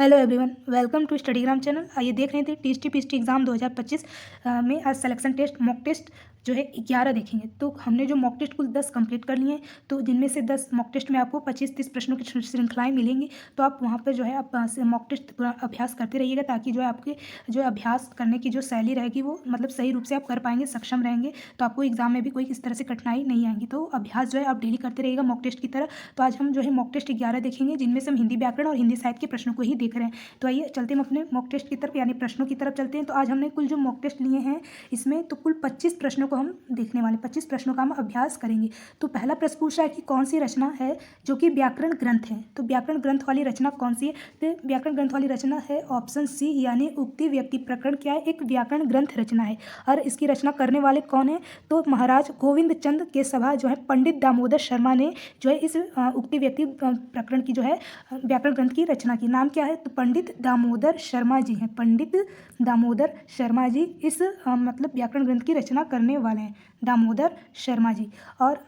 Hello everyone, welcome to Studygram channel. आइए देख रहे थे टीएसटी पीएसटी एग्ज़ाम 2025 में आज सिलेक्शन टेस्ट मॉक टेस्ट जो है 11 देखेंगे। तो हमने जो मॉक टेस्ट कुल 10 कंप्लीट कर लिए हैं, तो जिनमें से 10 मॉक टेस्ट में आपको 25-30 प्रश्नों की श्रृंखलाएं मिलेंगी। तो आप वहाँ पर जो है आप मॉक टेस्ट पूरा अभ्यास करते रहिएगा, ताकि जो है आपके जो अभ्यास करने की जो शैली रहेगी वो मतलब सही रूप से आप कर पाएंगे, सक्षम रहेंगे। तो आपको एग्जाम में भी कोई इस तरह से कठिनाई नहीं आएगी। तो अभ्यास जो है आप डेली करते रहिएगा मॉक टेस्ट की तरह। तो आज हम जो है मॉक टेस्ट 11 देखेंगे, जिनमें से हम हिंदी व्याकरण और हिंदी साहित्य के प्रश्नों को ही देख रहे हैं। तो आइए चलते हैं अपने मॉक टेस्ट की तरफ, यानी प्रश्नों की तरफ चलते हैं। तो आज हमने कुल जो मॉक टेस्ट लिए हैं, इसमें तो कुल 25 प्रश्नों को हम देखने वाले, 25 प्रश्नों का हम अभ्यास करेंगे। तो पहला प्रश्न पूछा है कि कौन सी रचना है जो कि व्याकरण ग्रंथ है। तो व्याकरण ग्रंथ वाली रचना कौन सी है? तो व्याकरण ग्रंथ वाली रचना है ऑप्शन सी, यानी उक्ति व्यक्ति प्रकरण क्या है, एक व्याकरण ग्रंथ रचना है। और इसकी रचना करने वाले कौन है? तो महाराज गोविंद चंद के सभा जो है पंडित दामोदर शर्मा ने जो है इस उक्ति व्यक्ति प्रकरण की जो है व्याकरण ग्रंथ की रचना की। नाम क्या है? तो पंडित दामोदर शर्मा जी हैं। पंडित दामोदर शर्मा जी इस मतलब व्याकरण ग्रंथ की रचना करने वाले हैं, दामोदर शर्मा जी। और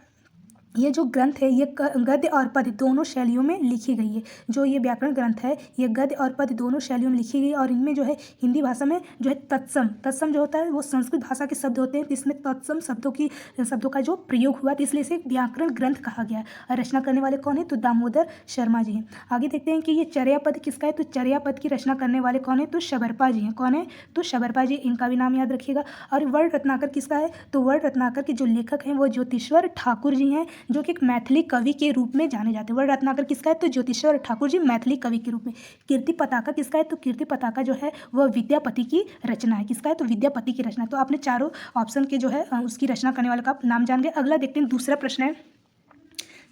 ये जो ग्रंथ है ये गद्य और पद्य दोनों शैलियों में लिखी गई है। जो ये व्याकरण ग्रंथ है ये गद्य और पद्य दोनों शैलियों में लिखी गई। और इनमें जो है हिंदी भाषा में जो है तत्सम जो होता है वो संस्कृत भाषा के शब्द होते हैं। तो इसमें तत्सम शब्दों का जो प्रयोग हुआ, तो इसलिए इसे व्याकरण ग्रंथ कहा गया है। और रचना करने वाले कौन है? तो दामोदर शर्मा जी हैं। आगे देखते हैं कि ये चर्या पद किसका है। तो चर्या पद की रचना करने वाले कौन है? तो शबरपा जी हैं। कौन है? तो शबरपा जी, इनका भी नाम याद रखिएगा। और वर्ण रत्नाकर किसका है? तो वर्ण रत्नाकर के जो लेखक हैं वो ज्योतिश्वर ठाकुर जी हैं, जो कि एक मैथिली कवि के रूप में जाने जाते हैं। वर्ण रत्नाकर किसका है? तो ज्योतिश्वर ठाकुर जी मैथिली कवि के रूप में। कीर्ति पताका किसका है? तो कीर्ति पताका जो है वह विद्यापति की रचना है। किसका है? तो विद्यापति की रचना। तो आपने चारों ऑप्शन के जो है उसकी रचना करने वाले का नाम जान गए। अगला देखते हैं, दूसरा प्रश्न है।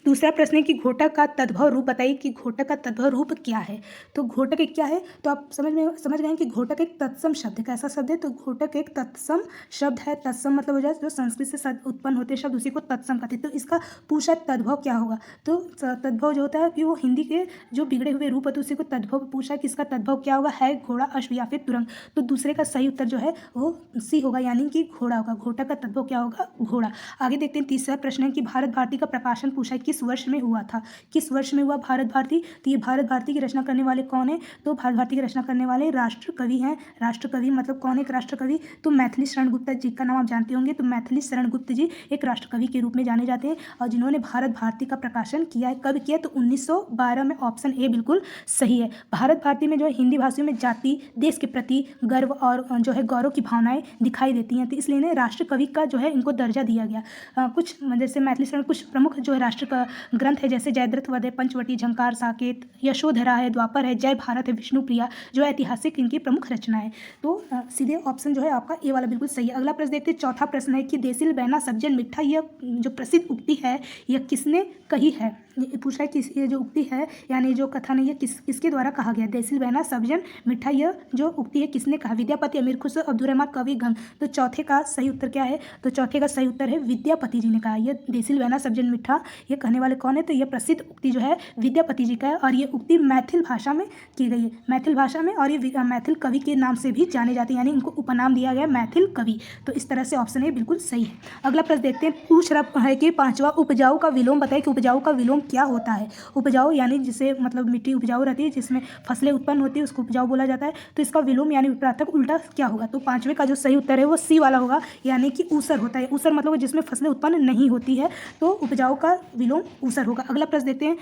दूसरा प्रश्न है कि घोटक का तद्भव रूप बताइए कि घोटक का तद्भव रूप क्या है। तो घोटक एक क्या है? तो आप समझ गए कि घोटक एक तत्सम शब्द है। कैसा शब्द है? तो घोटक एक तत्सम शब्द है। तत्सम मतलब हो जाए जो संस्कृत से उत्पन्न होते शब्द, उसी को तत्सम कहते हैं। तो इसका पूछा तद्भव क्या होगा? तो तद्भव जो होता है कि वो हिंदी के जो बिगड़े हुए रूप होते हैं उसी को तद्भव पूछा कि इसका तद्भव क्या होगा? है, घोड़ा, अश्व या फिर तुरंग। तो दूसरे का सही उत्तर जो है वो सी होगा, यानी कि घोड़ा होगा। घोटक का तद्भव क्या होगा? घोड़ा। आगे देखते हैं, तीसरा प्रश्न है कि भारत भारती का प्रकाशन पूछा है, किस वर्ष में हुआ था? किस वर्ष में हुआ भारत भारती? तो ये भारत भारती की रचना करने वाले कौन है? तो भारत भारती की रचना करने वाले राष्ट्र कवि हैं। राष्ट्र कवि मतलब कौन है एक राष्ट्र कवि? तो मैथिली शरण गुप्त जी का नाम आप जानते होंगे। तो मैथिली शरण गुप्त जी एक राष्ट्र कवि के रूप में जाने जाते हैं, और जिन्होंने भारत भारती का प्रकाशन किया है। कब किया? तो 1912 में। ऑप्शन ए बिल्कुल सही है। भारत भारती में जो है हिंदी भाषियों में जाति, देश के प्रति गर्व और जो है गौरव की भावनाएं दिखाई देती हैं। तो इसलिए इन्हें राष्ट्र कवि का जो है इनको दर्जा दिया गया। कुछ जैसे मैथिली शरण कुछ प्रमुख जो है राष्ट्र ग्रंथ है, जैसे जयद्रथ वध है, पंचवटी, झंकार, साकेत, यशोधरा है, द्वापर है, जय भारत है, विष्णुप्रिया, जो ऐतिहासिक इनकी प्रमुख रचना है। तो सीधे ऑप्शन जो है आपका ए वाला बिल्कुल सही है। अगला प्रश्न देखते हैं, चौथा प्रश्न है कि देसिल बैना सब्जन मिठा, यह जो प्रसिद्ध उक्ति है यह किसने कही है? ये पूछ रहा है कि ये जो उक्ति है यानी जो कथन है ये किसके द्वारा कहा गया? देसिल बैना सब्जन मिठा, यह जो उक्ति है किसने कहा? विद्यापति, अमीर खुसरो, अब्दुर्रहमान, कवि गंग। तो चौथे का सही उत्तर क्या है? तो चौथे का सही उत्तर है विद्यापति जी ने कहा। यह देसिल बैना सब्जन मिठा ये कहने वाले कौन है? तो यह प्रसिद्ध उक्ति जो है विद्यापति जी का है। और ये उक्ति मैथिल भाषा में की गई है, मैथिल भाषा में। और ये मैथिल कवि के नाम से भी जाने जाते हैं, यानी इनको उपनाम दिया गया मैथिल कवि। तो इस तरह से ऑप्शन ए बिल्कुल सही है। अगला प्रश्न देखते हैं, पूछ रहा है कि पांचवा, उपजाऊ का विलोम बताइए कि उपजाऊ का विलोम क्या होता है? उपजाऊ यानी जिसे मतलब मिट्टी उपजाऊ रहती है, जिसमें फसलें उत्पन्न होती है, उसको उपजाऊ बोला जाता है। तो इसका विलोम यानी विपरीतक उल्टा क्या होगा? तो पांचवे का जो सही उत्तर है वो सी वाला होगा, यानी कि ऊसर होता है। ऊसर मतलब जिसमें फसलें उत्पन्न नहीं होती है, तो उपजाऊ का विलोम ऊसर होगा। अगला प्रश्न देखते हैं,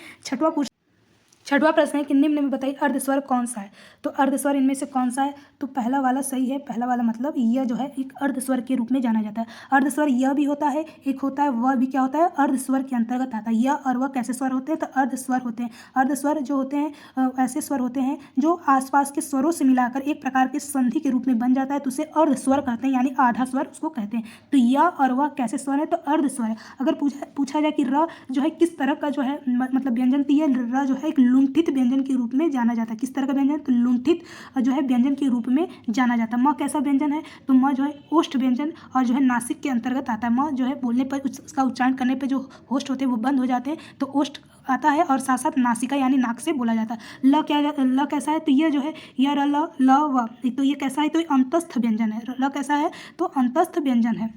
छठवां प्रश्न है कि निम्न में बताइए अर्धस्वर कौन सा है? तो अर्धस्वर इनमें से कौन सा है? तो पहला वाला सही है। पहला वाला मतलब यह जो है एक अर्धस्वर के रूप में जाना जाता है। अर्धस्वर यह भी होता है, एक होता है वह भी क्या होता है? अर्धस्वर के अंतर्गत आता है। यह और वह कैसे स्वर होते हैं? तो अर्धस्वर होते हैं। अर्धस्वर जो होते हैं ऐसे स्वर होते हैं जो आसपास के स्वरों से मिलाकर एक प्रकार के संधि के रूप में बन जाता है, तो उसे अर्धस्वर कहते हैं, यानी आधा स्वर उसको कहते हैं। तो यह और वह कैसे स्वर है? तो अर्धस्वर है। अगर पूछा जाए कि र जो है किस तरह का जो है मतलब व्यंजन, तो यह र जो है एक लुंठित व्यंजन के रूप में जाना जाता है। किस तरह का व्यंजन? तो लुंठित जो है व्यंजन के रूप में जाना जाता है। म कैसा व्यंजन है? तो म जो है ओष्ठ व्यंजन और जो है नासिक के अंतर्गत आता है। म जो है बोलने पर उसका उच्चारण करने पर जो होस्ट होते हैं वो बंद हो जाते हैं, तो ओष्ठ आता है, और साथ साथ नासिका यानी नाक से बोला जाता है। ल कैसा है? तो यह जो है यह र ल व, तो ये कैसा है? तो अंतस्थ व्यंजन है। ल कैसा है? तो अंतस्थ व्यंजन है।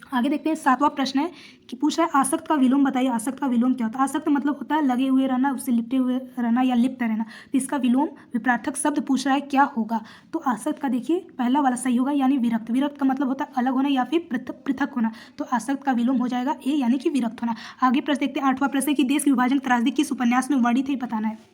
आगे देखते हैं 7वां प्रश्न है कि पूछ रहा है आसक्त का विलोम बताइए। आसक्त का विलोम क्या होता है? आसक्त मतलब होता है लगे हुए रहना, उससे लिपटे हुए रहना या लिप्त रहना। तो इसका विलोम विपरार्थक शब्द पूछ रहा है क्या होगा? तो आसक्त का देखिए पहला वाला सही होगा यानी विरक्त। विरक्त का मतलब होता है अलग होना या फिर पृथक होना। तो आसक्त का विलोम हो जाएगा ए यानी कि विरक्त होना। आगे प्रश्न देखते हैं 8वां प्रश्न है कि देश विभाजन त्रासदी किस उपन्यास में वर्णित है बताना है।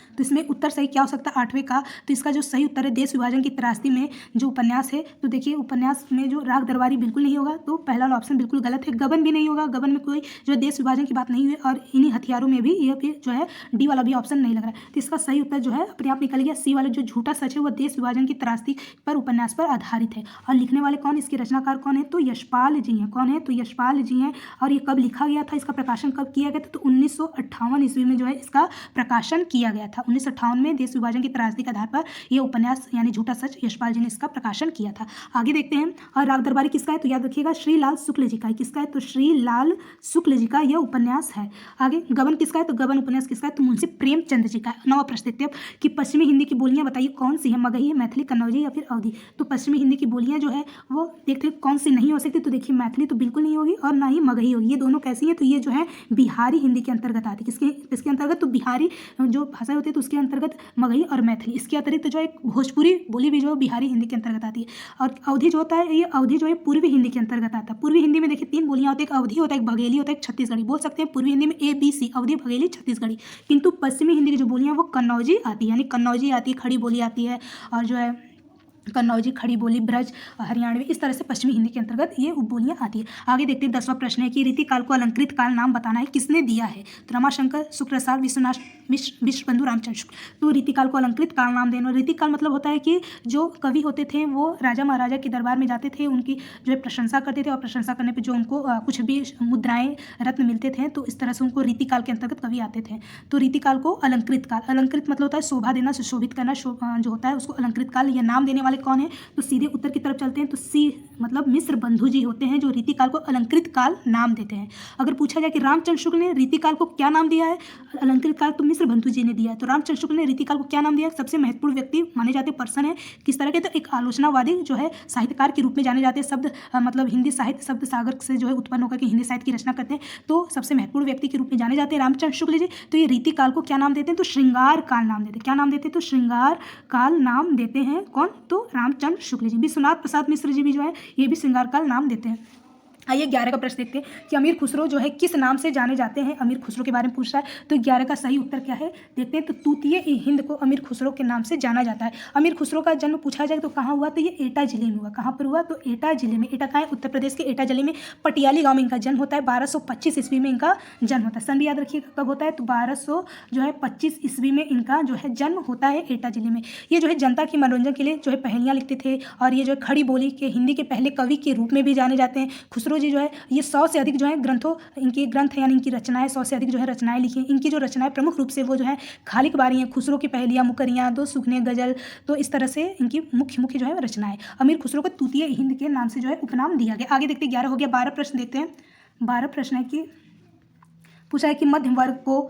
तो इसमें उत्तर सही क्या हो सकता है 8वें का? तो इसका जो सही उत्तर है देश विभाजन की त्रासदी में जो उपन्यास है, तो देखिए उपन्यास में जो राग दरबारी बिल्कुल नहीं होगा, तो पहला वाला ऑप्शन बिल्कुल गलत है। गबन भी नहीं होगा, गबन में कोई जो देश विभाजन की बात नहीं हुई, और इन्हीं हथियारों में भी यह फिर जो है डी वाला भी ऑप्शन नहीं लग रहा है। तो इसका सही उत्तर जो है अपने आप निकल गया, सी वाला जो झूठा सच है वो देश विभाजन की त्रासदी पर उपन्यास पर आधारित है। और लिखने वाले कौन, इसके रचनाकार कौन है? तो यशपाल जी हैं। कौन है? तो यशपाल जी हैं। और ये कब लिखा गया था, इसका प्रकाशन कब किया गया था? तो 1958 ईस्वी में जो है इसका प्रकाशन किया गया था। 1958 में देश विभाजन की त्रासदी के आधार पर यह उपन्यास यानी झूठा सच यशपाल जी ने इसका प्रकाशन किया था। आगे देखते हैं। और राग दरबारी किसका है? तो याद रखिएगा श्रीलाल शुक्ल जी का है। किसका है? तो श्रीलाल शुक्ल जी का यह उपन्यास है। आगे गबन किसका है? तो गबन उपन्यास किसका है? तो मुंशी प्रेमचंद जी का है। 9वां प्रश्न देखते हैं कि पश्चिमी हिंदी की बोलियां बताइए कौन सी है? मगही, मैथिली, कन्नौजी या फिर अवधी। तो पश्चिमी हिंदी की बोलियां जो है वो देखते हैं कौन सी नहीं हो सकती। तो देखिए मैथिली तो बिल्कुल नहीं होगी और ना ही मगही होगी। ये दोनों कैसी हैं? तो ये जो है बिहारी हिंदी के अंतर्गत आती है। किसके अंतर्गत? तो बिहारी जो भाषा होती है तो उसके अंतर्गत मगही और मैथिली। इसके अतिरिक्त जो एक भोजपुरी बोली भी जो बिहारी हिंदी के अंतर्गत आती है। और अवधी जो होता है, ये अवधी जो है पूर्वी हिंदी के अंतर्गत आता है। पूर्वी हिंदी में देखिए 3 बोलियां होती है, एक अवधी होता है, एक बघेली होता है, एक छत्तीसगढ़ी। बोल सकते हैं पूर्वी हिंदी में ABC, अवधी, बघेली, छत्तीसगढ़ी। किंतु पश्चिमी हिंदी की जो बोलियां वो कन्नौजी आती है, यानी कन्नौजी आती है, खड़ी बोली आती है, और जो है कन्नौजी, खड़ी बोली, ब्रज, हरियाणवी, इस तरह से पश्चिमी हिंदी के अंतर्गत ये उपबोलियां आती है। आगे देखते हैं 10वां प्रश्न है कि रीतिकाल को अलंकृत काल नाम बताना है, किसने दिया है? तो रमाशंकर, शुक्रसार, विश्वनाथ विश्वबंधु, रामचंद्र शुक्ल। तो रीतिकाल को अलंकृत काल नाम देना। रीतिकाल मतलब होता है कि जो कवि होते थे वो राजा महाराजा के दरबार में जाते थे, उनकी जो है प्रशंसा करते थे, और प्रशंसा करने पर जो उनको कुछ भी मुद्राएं, रत्न मिलते थे, तो इस तरह से उनको रीतिकाल के अंतर्गत कवि आते थे। तो रीतिकाल को अलंकृत काल, अलंकृत मतलब होता है शोभा देना, सुशोभित करना, जो होता है उसको अलंकृत काल। यह नाम देने वाले कौन है? तो सीधे उत्तर की तरफ चलते हैं। तो सी मतलब मिश्र बंधु जी होते हैं जो रीतिकाल को अलंकृत काल नाम देते हैं। अगर पूछा जाए कि रामचंद्र शुक्ल ने रीतिकाल को क्या नाम दिया है? अलंकृत काल तो मिश्र बंधु जी ने दिया है। तो रामचंद्र शुक्ल ने रीतिकाल को क्या नाम दिया है? सबसे महत्वपूर्ण व्यक्ति माने जाते पर्सन है। किस तरह के? तो एक आलोचनावादी जो है साहित्यकार के रूप में जाने जाते हैं। शब्द मतलब हिंदी साहित्य शब्द सागर से जो है उत्पन्न होकर के हिंदी साहित्य की रचना करते हैं, तो सबसे महत्वपूर्ण व्यक्ति के रूप में जाने जाते हैं रामचंद्र शुक्ल जी। तो ये रीतिकाल को क्या नाम देते हैं? तो श्रृंगार काल नाम देते हैं। क्या नाम देते हैं? तो श्रृंगार काल नाम देते हैं। कौन? तो रामचंद्र शुक्ल जी। विश्वनाथ प्रसाद मिश्र जी भी जो है ये भी श्रृंगार काल नाम देते हैं। आइए 11 का प्रश्न देखते हैं कि अमीर खुसरो जो है किस नाम से जाने जाते हैं? अमीर खुसरो के बारे में पूछ रहा है। तो 11 का सही उत्तर क्या है देखते हैं। तो तूतीय हिंद को अमीर खुसरो के नाम से जाना जाता है। अमीर खुसरो का जन्म पूछा जाए तो कहाँ हुआ? तो ये एटा जिले में हुआ। कहाँ पर हुआ? तो एटा जिले में। एटा कहाँ है? उत्तर प्रदेश के एटा जिले में पटियाली गाँव में इनका जन्म होता है। 1225 ईस्वी में इनका जन्म होता है। सन भी याद रखिएगा कब होता है? तो 1225 ईस्वी में इनका जो है जन्म होता है एटा जिले में। ये जो है जनता के मनोरंजन के लिए जो है पहेलियाँ लिखते थे, और ये जो है खड़ी बोली के हिंदी के पहले कवि के रूप में भी जाने जाते हैं। खुसरो जी जो है ये 100 से अधिक जो है ग्रंथों, इनके ग्रंथ यानी इनकी रचनाएं 100 से अधिक जो है रचनाएं लिखी हैं। इनकी जो रचनाएं प्रमुख रूप से वो जो है खालिक बारी हैं, खुसरो की पहेलियाँ, मुकरियाँ, दो सुखने, गजल, तो इस तरह से इनकी मुख्य जो है रचनाएं। अमीर खुसरो को तूतीय हिंद के नाम से जो है उपनाम दिया गया। आगे देखते हैं 11 हो गया। 12 प्रश्न देखते हैं। 12 प्रश्न है कि पूछा है कि मध्य वर्ग को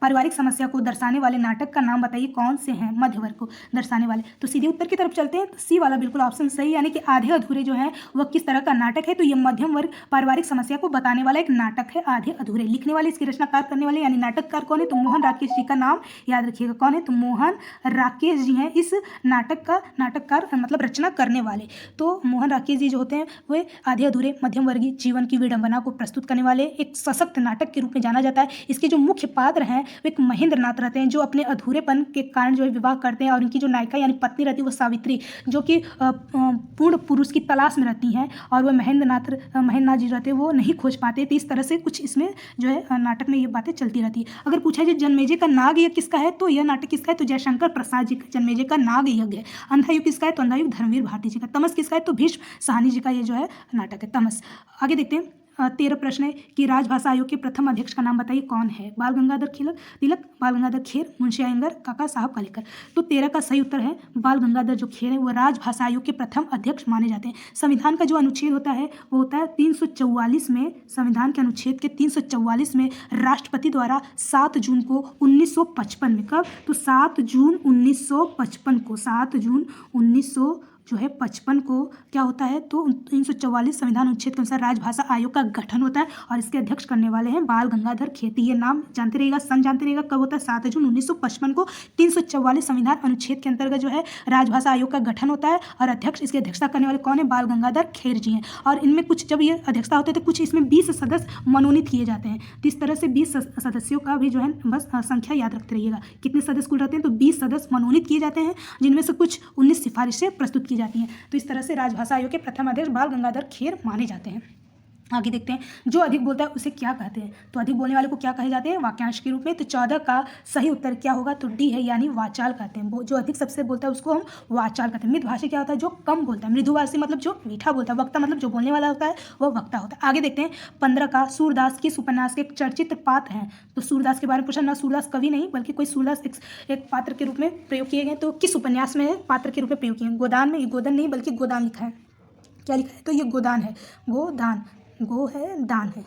पारिवारिक समस्या को दर्शाने वाले नाटक का नाम बताइए कौन से हैं मध्य वर्ग को दर्शाने वाले। तो सीधे उत्तर की तरफ चलते हैं। तो सी वाला बिल्कुल ऑप्शन सही, यानी कि आधे अधूरे जो है वह किस तरह का नाटक है? तो ये मध्यम वर्ग पारिवारिक समस्या को बताने वाला एक नाटक है आधे अधूरे। लिखने वाले, इसकी रचनाकार करने वाले यानी नाटककार कौन है? तो मोहन राकेश जी का नाम याद रखिएगा। कौन है? तो मोहन राकेश जी हैं इस नाटक का नाटककार मतलब रचना करने वाले। तो मोहन राकेश जी जो होते हैं वे आधे अधूरे मध्यम वर्गीय जीवन की विडंबना को प्रस्तुत करने वाले एक सशक्त नाटक के रूप में जाना जाता है। इसके जो मुख्य पात्र हैं वे एक महेंद्र नाथ रहते हैं, जो अपने अधूरेपन के कारण जो है विवाह करते हैं, और उनकी जो नायिका यानी पत्नी रहती है वो सावित्री, जो कि पूर्ण पुरुष की तलाश में रहती हैं, और वह महेंद्र नाथ जी रहते हैं वो नहीं खोज पाते। तो इस तरह से कुछ इसमें जो है नाटक में ये बातें चलती रहती है। अगर पूछा जाए जन्मेजय का नाग यज्ञ किसका है? तो यह नाटक किसका है? तो जयशंकर प्रसाद जी का जन्मेजय का नाग यज्ञ है। अंधायुग किसका है? तो अंधायुग धर्मवीर भारती जी का। तमस किसका है? तो भीष्म साहनी जी का ये जो है नाटक है तमस। आगे देखते हैं 13 प्रश्न है कि राजभाषा आयोग के प्रथम अध्यक्ष का नाम बताइए कौन है? बाल गंगाधर तिलक, बाल गंगाधर खेर, मुंशी अयंगर, काका साहब कालेकर। तो 13 का सही उत्तर है बाल गंगाधर जो खेर है वो राजभाषा आयोग के प्रथम अध्यक्ष माने जाते हैं। संविधान का जो अनुच्छेद होता है वो होता है 344 में। संविधान के अनुच्छेद के 344 में राष्ट्रपति द्वारा 7 जून को 1955 में, कब? तो 7 जून 1955 को, 7 जून 1955 जो है 55 को क्या होता है, तो 344 संविधान अनुच्छेद के अनुसार राजभाषा आयोग का गठन होता है और इसके अध्यक्ष करने वाले हैं बाल गंगाधर खेती। ये नाम जानते रहिएगा, सन जानते रहिएगा, कब होता है 7 जून 1955 को 344 संविधान अनुच्छेद के अंतर्गत जो है राजभाषा आयोग का गठन होता है और अध्यक्ष, इसकी अध्यक्षता करने वाले कौन है, बाल गंगाधर खेर जी हैं। और इनमें कुछ जब ये अध्यक्षता होते हैं तो कुछ इसमें 20 सदस्य मनोनीत किए जाते हैं। तो इस तरह से 20 सदस्यों का भी जो है बस संख्या याद रखते रहिएगा, कितने सदस्य कुल रहते हैं, तो 20 सदस्य मनोनीत किए जाते हैं, जिनमें से कुछ 19 सिफारिशें प्रस्तुत की जाती हैं। तो इस तरह से राजभाषा आयोग के प्रथम अध्यक्ष बाल गंगाधर खेर माने जाते हैं। आगे देखते हैं, जो अधिक बोलता है उसे क्या कहते हैं, तो अधिक बोलने वाले को क्या कहे जाते हैं, वाक्यांश के रूप में। तो 14 का सही उत्तर क्या होगा, तो डी है, यानी वाचाल कहते हैं। जो अधिक सबसे बोलता है उसको हम वाचाल कहते हैं। मृदुभाषी क्या होता है, जो कम बोलता है। मृदुभाषी मतलब जो मीठा बोलता है। वक्ता मतलब जो बोलने वाला होता है वह वक्ता होता है। आगे देखते हैं 15 का, सूरदास किस उपन्यास के एक चर्चित पात्र हैं। तो सूरदास के बारे में पूछा ना, सूरदास कवि नहीं बल्कि कोई सूरदास एक पात्र के रूप में प्रयोग किए गए। तो किस उपन्यास में पात्र के रूप में प्रयोग किए हैं, गोदान में। ये गोदन नहीं बल्कि गोदान लिखा है, क्या लिखा है, तो ये गोदान है, गोदान, गो है दान है,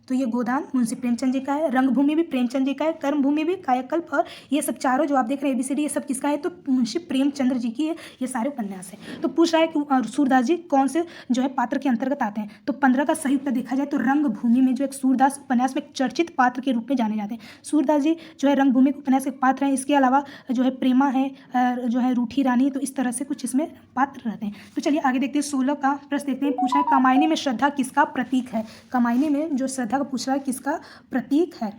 तो ये गोदान मुंशी प्रेमचंद जी का है। रंगभूमि भी प्रेमचंद जी का है। कर्मभूमि भी, कायाकल्प, और ये सब चारों जो आप देख रहे हैं ABCD, ये सब किसका है, तो मुंशी प्रेमचंद्र जी की है। ये सारे उपन्यास है। तो पूछ रहा है कि सूरदास जी कौन से जो है पात्र के अंतर्गत आते हैं। तो 15 का सही उत्तर देखा जाए तो रंगभूमि में जो एक सूरदास उपन्यास में एक चर्चित पात्र के रूप में जाने जाते हैं। सूरदास जी जो है रंगभूमि उपन्यास के पात्र हैं। इसके अलावा जो है प्रेमा है, जो है रूठी रानी, तो इस तरह से कुछ इसमें पात्र रहते हैं। तो चलिए आगे देखते हैं 16 का प्रश्न देखते हैं। पूछा है कामायनी में श्रद्धा किसका प्रतीक है। कामायनी में जो श्रद्धा का पूछ रहा है किसका प्रतीक है।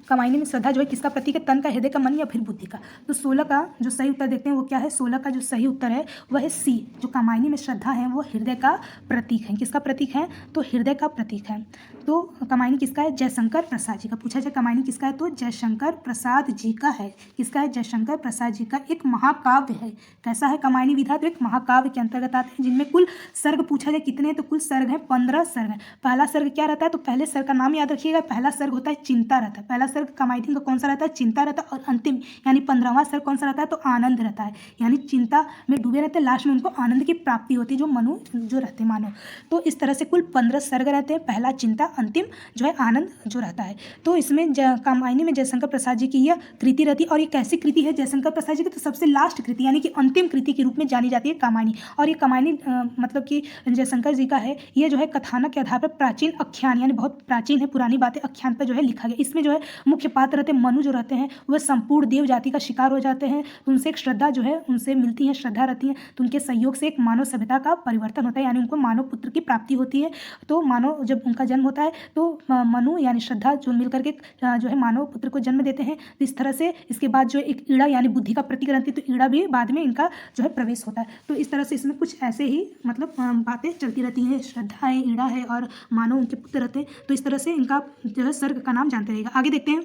कामायनी में श्रद्धा जो है किसका प्रतीक है, तन का, हृदय का, मन या फिर बुद्धि का। तो 16 का जो सही उत्तर देखते हैं वो क्या है, 16 का जो सही उत्तर है वह है सी। जो कामायनी में श्रद्धा है वो हृदय का प्रतीक है। किसका प्रतीक है, तो हृदय का प्रतीक है। तो कामायनी किसका है, जयशंकर प्रसाद जी का। पूछा जाए कामायनी किसका है, तो जयशंकर प्रसाद जी का है। किसका है, जयशंकर प्रसाद जी का। एक महाकाव्य है। कैसा है कामायनी विधा, तो एक महाकाव्य के अंतर्गत आते हैं, जिनमें कुल सर्ग पूछा जाए कितने, तो कुल सर्ग है 15 सर्ग है। पहला सर्ग क्या रहता है, तो पहले सर्ग का नाम याद रखिएगा। पहला सर्ग होता है चिंता रहता है। पहला सर्ग कामायनी का कौन सा रहता है, चिंता रहता है। और अंतिम यानी 15वां सर्ग कौन सा रहता है, तो आनंद रहता है। यानी चिंता में डूबे रहते हैं, लास्ट में उनको आनंद की प्राप्ति होती है, जो मनु जो रहते हैं मानव। तो इस तरह से कुल 15 सर्ग रहते हैं। पहला चिंता, अंतिम जो है आनंद जो रहता है। तो इसमें कामायनी में जयशंकर प्रसाद जी की यह कृति रहती है। और ये कैसी कृति है जयशंकर प्रसाद जी की, तो सबसे लास्ट कृति यानी कि अंतिम कृति के रूप में जानी जाती है कामायनी। और ये कामायनी मतलब कि जयशंकर जी का है। ये जो है कथानक के आधार पर प्राचीन आख्यान, यानी बहुत प्राचीन है, पुरानी बातें आख्यान पर जो है लिखा गया। इसमें जो है मुख्य पात्र रहते हैं मनु जो रहते हैं वह संपूर्ण देव जाति का शिकार हो जाते हैं। उनसे एक श्रद्धा जो है उनसे मिलती है, श्रद्धा रहती है। तो उनके सहयोग से एक मानव सभ्यता का परिवर्तन होता है, यानी उनको मानव पुत्र की प्राप्ति होती है। तो मानव जब उनका जन्म होता है तो मनु यानी श्रद्धा जो मिलकर के जो है मानव पुत्र को जन्म देते हैं। तो इस तरह से इसके बाद जो एक ईड़ा यानी बुद्धि का प्रतीक रहती है, तो ईड़ा भी बाद में इनका जो है प्रवेश होता है। तो इस तरह से इसमें कुछ ऐसे ही मतलब बातें चलती रहती हैं। श्रद्धा है, ईड़ा है और मानव उनके पुत्र रहते हैं। तो इस तरह से इनका जो है सर्ग का नाम जानते रहेगा। आगे देखते हैं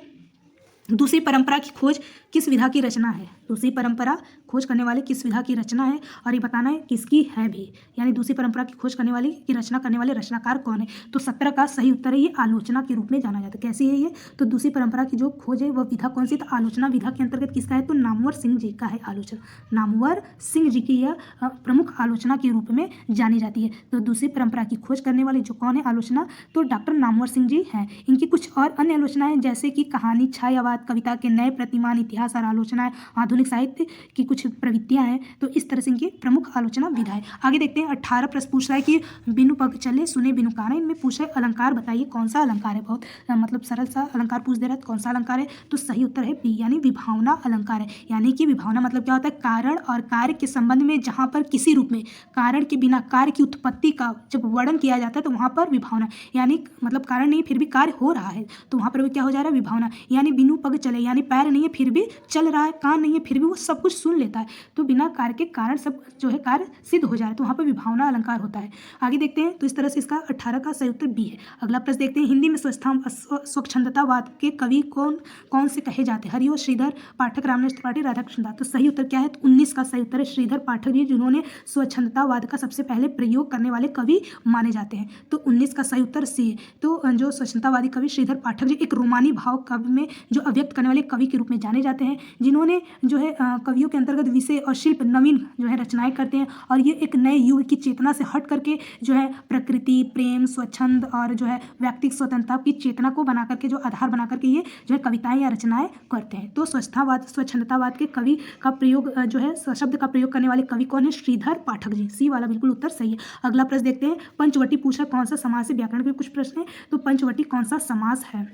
दूसरी परंपरा की खोज किस विधा की रचना है। दूसरी परंपरा खोज करने वाले किस विधा की रचना है और ये बताना है किसकी है भी, यानी दूसरी परंपरा की खोज करने वाली की रचना करने वाले रचनाकार कौन है। तो 17 का सही उत्तर है ये आलोचना के रूप में जाना जाता है। कैसी है ये, तो दूसरी परंपरा की जो खोज है वह विधा कौन सी, तो आलोचना विधा के अंतर्गत किसका है, तो नामवर सिंह जी का है आलोचना। नामवर सिंह जी की यह प्रमुख आलोचना के रूप में जानी जाती है। तो दूसरी परंपरा की खोज करने वाले जो कौन है आलोचना, तो डॉक्टर नामवर सिंह जी हैं। इनकी कुछ और अन्य आलोचनाएं जैसे कि कहानी, छायावाद, कविता के नए प्रतिमान, इतिहास और आलोचनाएं, आधुनिक साहित्य की कुछ प्रवृत्तियां हैं। तो इस तरह से इनकी प्रमुख आलोचना विधा है। आगे देखते हैं 18 प्रश्न पूछ रहा है कि बिनु पग चले सुने बिनु कान। इनमें पूछा है अलंकार बताइए कौन सा अलंकार है। बहुत मतलब सरल सा अलंकार पूछ दे रहा है, कौन सा अलंकार है, तो सही उत्तर है बी यानी विभावना अलंकार है। यानी कि विभावना मतलब क्या होता है, कारण और कार्य के संबंध में जहाँ पर किसी रूप में कारण के बिना कार्य की उत्पत्ति का जब वर्णन किया जाता है तो वहाँ पर विभावना, यानी मतलब कारण नहीं फिर भी कार्य हो रहा है तो वहाँ पर भी क्या हो जा रहा है, विभावना। यानी बिनु पग चले यानी पैर नहीं है फिर भी चल रहा है, कान नहीं है फिर भी वो सब कुछ सुन लेता है, तो बिना कार्य के कारण सब जो है कार्य सिद्ध हो जाए, तो वहाँ पर विभावना अलंकार होता है। आगे देखते हैं, तो इस तरह से इसका 18 का सही उत्तर बी है। अगला प्रश्न देखते हैं, हिंदी में स्वच्छंदतावाद के कवि कौन से कहे जाते हैं। हरिवंश, श्रीधर पाठक, रामनाथ त्रिपाठी, राधाकृष्ण दास। तो सही उत्तर क्या है, तो 19 का सही उत्तर है श्रीधर पाठक जी, जिन्होंने स्वच्छंदतावाद का सबसे पहले प्रयोग करने वाले कवि माने जाते हैं। तो 19 का सही उत्तर सी है। तो जो स्वच्छंदतावादी कवि श्रीधर पाठक जी एक रोमानी भाव काव्य में जो अभिव्यक्त करने वाले कवि के रूप में जाने जाते हैं, जिन्होंने जो है कवियों के अंतर्गत विषय और शिल्प नवीन जो है रचनाएं करते हैं और ये एक नए युग की चेतना से हट करके जो है प्रकृति, प्रेम, स्वच्छंद और जो है व्यक्तिगत स्वतंत्रता की चेतना को बना करके जो आधार बना करके ये जो है कविताएं या रचनाएं करते हैं। तो स्वच्छंदतावाद के कवि का प्रयोग जो है शब्द का प्रयोग करने वाले कवि कौन है? श्रीधर पाठक जी। सी वाला बिल्कुल उत्तर सही है। अगला प्रश्न देखते हैं। पंचवटी पूछा कौन सा समास से, व्याकरण के कुछ प्रश्न हैं। तो पंचवटी कौन सा समास है?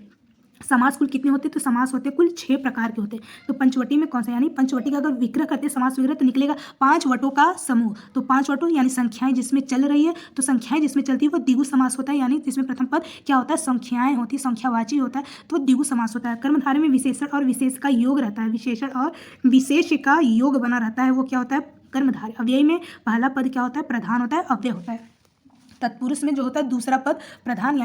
समास कुल कितने होते हैं? तो समास होते हैं कुल 6 प्रकार के होते हैं। तो पंचवटी में कौन सा, यानी पंचवटी का अगर विग्रह करते हैं समास विग्रह तो निकलेगा 5 वटों का समूह। तो 5 वटों यानी संख्याएं जिसमें चल रही है, तो संख्याएं जिसमें चलती है वो द्विगु समास होता है, यानी जिसमें प्रथम पद क्या होता है? संख्याएं होती है, संख्यावाची होता है, तो द्विगु समास होता है। कर्मधारय में विशेषण और विशेष का योग रहता है, विशेषण और विशेष का योग बना रहता है, वो क्या होता है? कर्मधारय। अव्यय में पहला पद क्या होता है? प्रधान होता है, अव्यय होता है। तत्पुरुष में जो होता है दूसरा पद प्रधान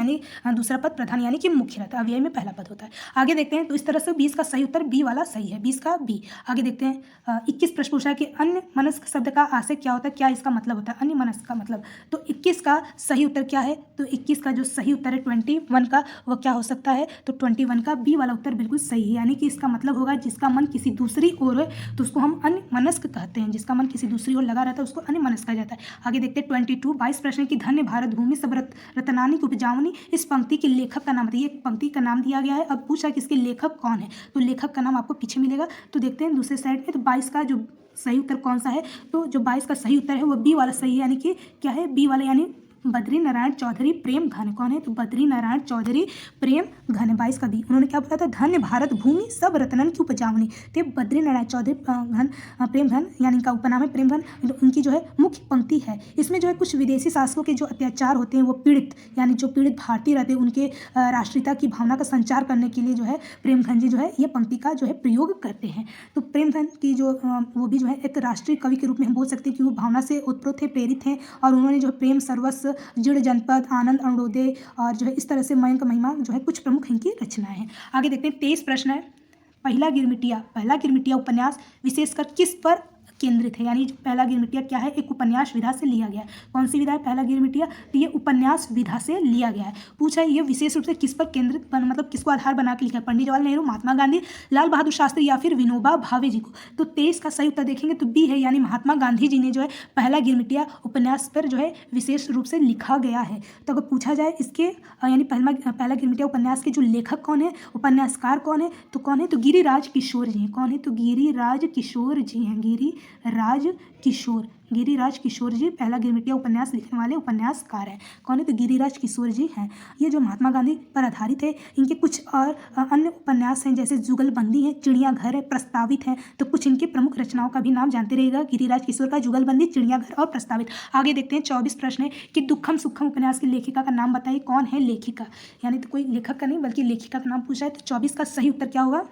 यानी कि मुख्य रहता है। अव्यय में पहला पद होता है। आगे देखते हैं। तो इस तरह से 20 का सही उत्तर बी वाला सही है, 20 का बी। आगे देखते हैं। 21 प्रश्न पूछा है कि अन्य मनस्क शब्द का आशय क्या होता है, क्या इसका मतलब होता है? अन्य मनस्क का मतलब, तो 21 का सही उत्तर क्या है? तो 21 का जो सही उत्तर है 21 का, वो क्या हो सकता है? तो 21 का बी वाला उत्तर बिल्कुल सही है, यानी कि इसका मतलब होगा जिसका मन किसी दूसरी ओर है तो उसको हम अन्य मनस्क कहते हैं। जिसका मन किसी दूसरी ओर लगा रहता है उसको अन्य मनस्क कहा जाता है। आगे देखते हैं 22 प्रश्न की धन्य भारत भूमि सब रतनानी उपजावनी, इस पंक्ति के लेखक का नाम बताइए। एक पंक्ति का नाम दिया गया है, अब पूछा कि इसके लेखक कौन है, तो लेखक का नाम आपको पीछे मिलेगा। तो देखते हैं दूसरे साइड में। तो 22 का जो सही उत्तर कौन सा है? तो जो 22 का सही उत्तर है वो बी वाला सही है, यानी कि क्या है? बी वाला, यानी बद्री नारायण चौधरी प्रेम घन। कौन है? तो बद्री नारायण चौधरी प्रेम घन। 22 का बी। उन्होंने क्या बताया था? धन्य भारत भूमि सब रत्नन की उपजावनी। तो बद्री नारायण चौधरी घन प्रेम घन, यानी इनका उपनाम है प्रेम घन, इनकी जो है मुख्य पंक्ति है। इसमें जो है कुछ विदेशी शासकों के जो अत्याचार होते हैं वो पीड़ित, यानी जो पीड़ित भारतीय रहते हैं उनके राष्ट्रीयता की भावना का संचार करने के लिए जो है प्रेम घन जी जो है ये पंक्ति का जो है प्रयोग करते हैं। तो प्रेम घन की जो वो भी जो है एक राष्ट्रीय कवि के रूप में हम बोल सकते हैं कि वो भावना से उत्प्रोत थे, प्रेरित हैं, और उन्होंने जो प्रेम सर्वस्व, जिड़ जनपद, आनंद अरुणोदय और जो है इस तरह से मयंक महिमा जो है कुछ प्रमुख इनकी रचनाएं हैं। आगे देखते हैं 23 प्रश्न है। पहला गिरमिटिया उपन्यास विशेषकर किस पर केंद्रित है? यानी पहला गिरमिटिया क्या है? एक उपन्यास विधा से लिया गया है। कौन सी विधा है पहला गिरमिटिया? तो ये उपन्यास विधा से लिया गया है। पूछा है ये विशेष रूप से किस पर केंद्रित, मतलब किसको आधार बना के लिखा है? पंडित जवाहरलाल नेहरू, महात्मा गांधी, लाल बहादुर शास्त्री या फिर विनोबा भावे जी को? तो 23 का सही उत्तर देखेंगे तो बी है, यानी महात्मा गांधी जी ने जो है पहला गिरमिटिया उपन्यास पर जो है विशेष रूप से लिखा गया है। तो अगर पूछा जाए इसके यानी पहला गिरमिटिया उपन्यास के जो लेखक कौन है, उपन्यासकार कौन है, तो कौन है? तो गिरिराज किशोर जी हैं। कौन है? तो गिरिराज किशोर जी हैं। गिरिराज किशोर जी पहला गिरमिटिया उपन्यास लिखने वाले उपन्यासकार हैं। कौन है? तो गिरिराज किशोर जी हैं। ये जो महात्मा गांधी पर आधारित है, इनके कुछ और अन्य उपन्यास हैं जैसे जुगलबंदी है, चिड़ियाघर है, प्रस्तावित है। तो कुछ इनके प्रमुख रचनाओं का भी नाम जानते रहिएगा। गिरिराज किशोर का जुगलबंदी, चिड़ियाघर और प्रस्तावित। आगे देखते हैं 24 प्रश्न है कि दुखम सुखम उपन्यास की लेखिका का नाम बताइए। कौन है लेखिका? यानी तो कोई लेखक का नहीं बल्कि लेखिका का नाम पूछा है। तो 24 का सही उत्तर क्या होगा?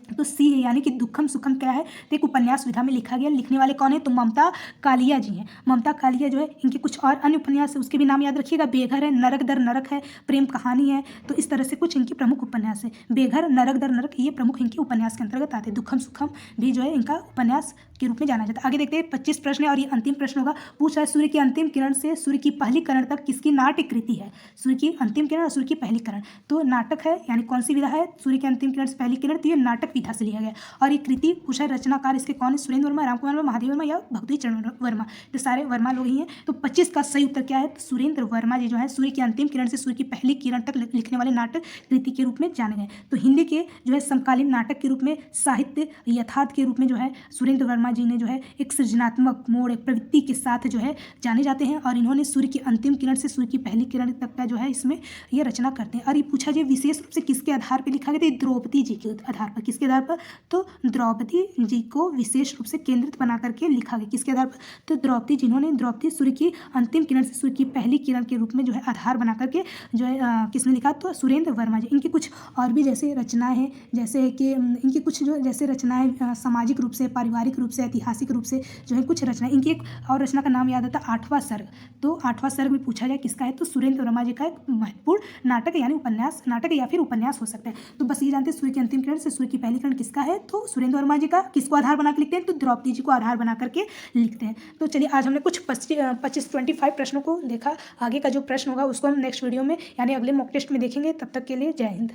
तो सी है, यानी कि दुखम सुखम क्या है? तो एक उपन्यास विधा में लिखा गया। लिखने वाले कौन है? तो ममता कालिया जी हैं। ममता कालिया जो है इनके कुछ और अन्य उपन्यास है उसके भी नाम याद रखिएगा। बेघर है, नरक दर नरक है, प्रेम कहानी है। तो इस तरह से कुछ इनकी प्रमुख उपन्यास है। बेघर, नरक दर नरक ये प्रमुख इनके उपन्यास के अंतर्गत आते हैं। दुखम सुखम भी जो है इनका उपन्यास के रूप में जाना जाता है। आगे देखते हैं 25 प्रश्न है और ये अंतिम प्रश्न होगा। पूछा है सूर्य की अंतिम किरण से सूर्य की पहली किरण तक किसकी नाट्य कृति है? सूर्य की अंतिम किरण और सूर्य की पहली किरण तो नाटक है, यानी कौन सी विधा है? सूर्य की अंतिम किरण से पहली किरण, तो ये नाटक विधा से लिया गया। और ये कृति पूछा है रचनाकार इसके कौन है? सुरेंद्र वर्मा, रामकुमार वर्मा, महादेव वर्मा या भक्ति चरण वर्मा? तो सारे वर्मा लोग ही हैं। तो 25 का सही उत्तर क्या है? तो सुरेंद्र वर्मा जी जो है सूर्य की अंतिम किरण से सूर्य की पहली किरण तक लिखने वाले नाटक कृति के रूप में जाने गए। तो हिंदी के जो है समकालीन नाटक के रूप में, साहित्य यथार्थ के रूप में जो है सुरेंद्र वर्मा जी ने जो है एक सृजनात्मक मोड़, एक प्रवृत्ति के साथ जो है जाने जाते हैं। और इन्होंने सूर्य की अंतिम किरण से सूर्य की पहली किरण तक का जो है इसमें ये रचना करते हैं। और ये पूछा जाए विशेष रूप से किसके आधार पर लिखा गया? तो द्रौपदी जी के आधार पर। किसके आधार पर? तो द्रौपदी जी को विशेष रूप से केंद्रित बना करके लिखा गया। किसके आधार पर? तो द्रौपदी, जिन्होंने द्रौपदी सूर्य की अंतिम किरण से सूर्य की पहली किरण के रूप में जो है आधार बना करके जो है किसने लिखा? तो सुरेंद्र वर्मा जी। इनकी कुछ और भी जैसे रचनाएं हैं, जैसे कि इनकी कुछ जो जैसे रचनाएं सामाजिक रूप से, पारिवारिक रूप से, ऐतिहासिक रूप से जो है कुछ रचना। इनकी एक और रचना का नाम याद आता है 8वां सर्ग। तो 8वां सर्ग भी पूछा जाए किसका है? तो सुरेंद्र वर्मा जी का एक महत्वपूर्ण नाटक यानी उपन्यास, नाटक या फिर उपन्यास हो सकता है। तो बस ये जानते हैं सूर्य की अंतिम किरण से सूर्य की पहली किरण किसका है? तो सुरेंद्र वर्मा जी का। किसको आधार बना के लिखते हैं? तो द्रौपदी जी को आधार बना करके लिखते हैं। तो चलिए आज हमने कुछ 25 प्रश्नों को देखा। आगे का जो प्रश्न होगा उसको हम नेक्स्ट वीडियो में यानी अगले मॉक टेस्ट में देखेंगे। तब तक के लिए जय हिंद।